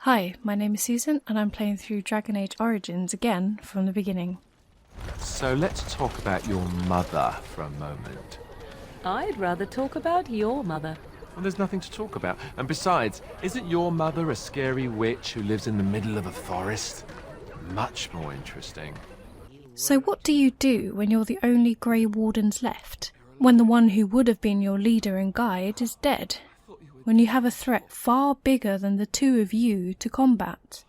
Hi, my name is Susan, and I'm playing through Dragon Age Origins again from the beginning. So let's talk about your mother for a moment. I'd rather talk about your mother. Well, there's nothing to talk about. And besides, isn't your mother a scary witch who lives in the middle of a forest? Much more interesting. So what do you do when you're the only Grey Wardens left? When the one who would have been your leader and guide is dead? When you have a threat far bigger than the two of you to combat?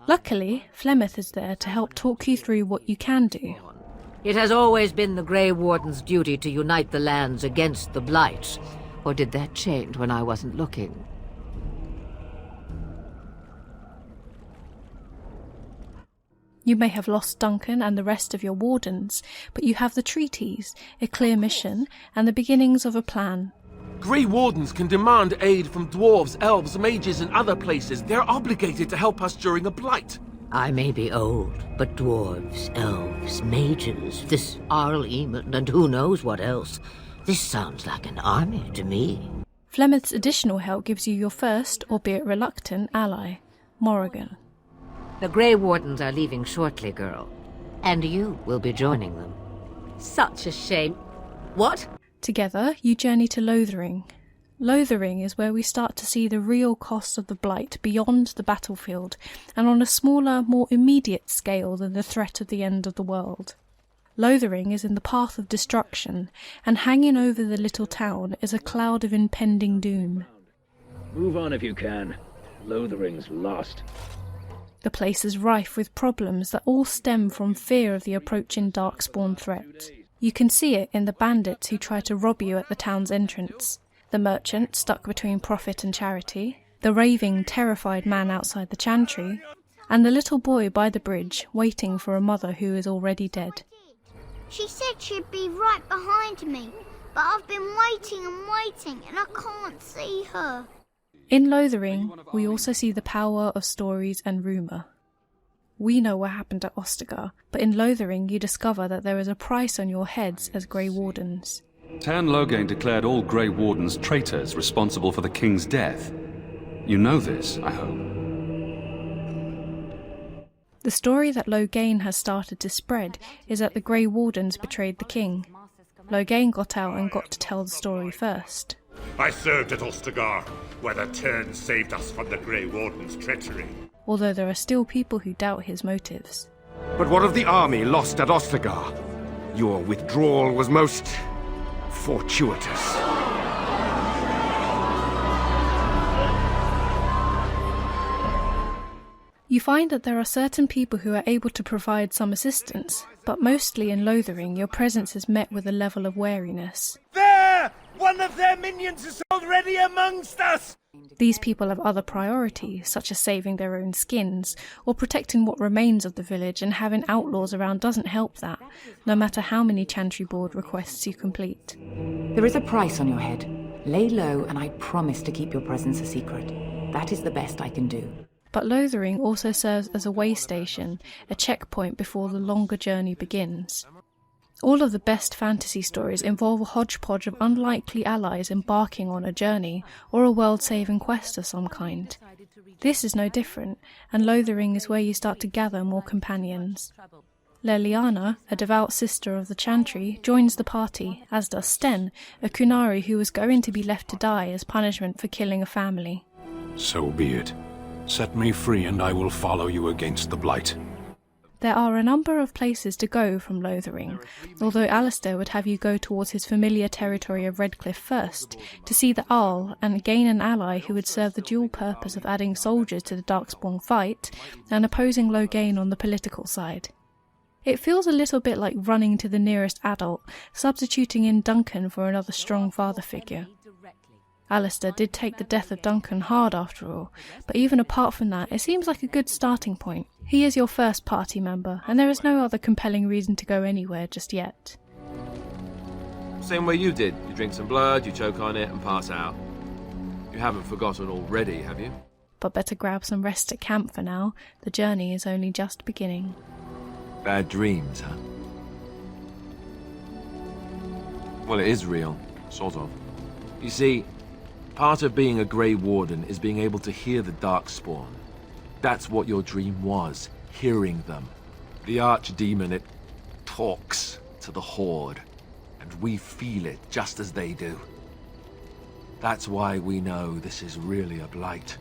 Luckily, Flemeth is there to help talk you through what you can do. It has always been the Grey Warden's duty to unite the lands against the Blight. Or did that change when I wasn't looking? You may have lost Duncan and the rest of your wardens, but you have the treaties, a clear mission, and the beginnings of a plan. Grey Wardens can demand aid from dwarves, elves, mages, and other places. They're obligated to help us during a blight. I may be old, but dwarves, elves, mages, this Arl Eamon, and who knows what else. This sounds like an army to me. Flemeth's additional help gives you your first, albeit reluctant, ally, Morrigan. The Grey Wardens are leaving shortly, girl. And you will be joining them. Such a shame. What? Together, you journey to Lothering. Lothering is where we start to see the real cost of the Blight beyond the battlefield, and on a smaller, more immediate scale than the threat of the end of the world. Lothering is in the path of destruction, and hanging over the little town is a cloud of impending doom. Move on if you can. Lothering's lost. The place is rife with problems that all stem from fear of the approaching Darkspawn threat. You can see it in the bandits who try to rob you at the town's entrance, the merchant stuck between profit and charity, the raving, terrified man outside the chantry, and the little boy by the bridge waiting for a mother who is already dead. She said she'd be right behind me, but I've been waiting and waiting and I can't see her. In Lothering, we also see the power of stories and rumour. We know what happened at Ostagar, but in Lothering you discover that there is a price on your heads as Grey Wardens. Tan Loghain declared all Grey Wardens traitors responsible for the king's death. You know this, I hope. The story that Loghain has started to spread is that the Grey Wardens betrayed the king. Loghain got out and got to tell the story first. I served at Ostagar, where the Tern saved us from the Grey Warden's treachery. Although there are still people who doubt his motives. But what of the army lost at Ostagar? Your withdrawal was most fortuitous. You find that there are certain people who are able to provide some assistance, but mostly in Lothering your presence is met with a level of wariness. There! One of their minions is already amongst us! These people have other priorities, such as saving their own skins, or protecting what remains of the village, and having outlaws around doesn't help that, no matter how many Chantry Board requests you complete. There is a price on your head. Lay low and I promise to keep your presence a secret. That is the best I can do. But Lothering also serves as a way station, a checkpoint before the longer journey begins. All of the best fantasy stories involve a hodgepodge of unlikely allies embarking on a journey or a world-saving quest of some kind. This is no different, and Lothering is where you start to gather more companions. Leliana, a devout sister of the Chantry, joins the party, as does Sten, a Kunari who was going to be left to die as punishment for killing a family. So be it. Set me free and I will follow you against the Blight. There are a number of places to go from Lothering, although Alistair would have you go towards his familiar territory of Redcliffe first, to see the Arl and gain an ally who would serve the dual purpose of adding soldiers to the Darkspawn fight and opposing Loghain on the political side. It feels a little bit like running to the nearest adult, substituting in Duncan for another strong father figure. Alistair did take the death of Duncan hard after all, but even apart from that, it seems like a good starting point. He is your first party member, and there is no other compelling reason to go anywhere just yet. Same way you did. You drink some blood, you choke on it, and pass out. You haven't forgotten already, have you? But better grab some rest at camp for now. The journey is only just beginning. Bad dreams, huh? Well, it is real, sort of. You see, Part of being a Grey Warden is being able to hear the Darkspawn. That's what your dream was, hearing them. The Archdemon, it talks to the Horde, and we feel it just as they do. That's why we know this is really a blight.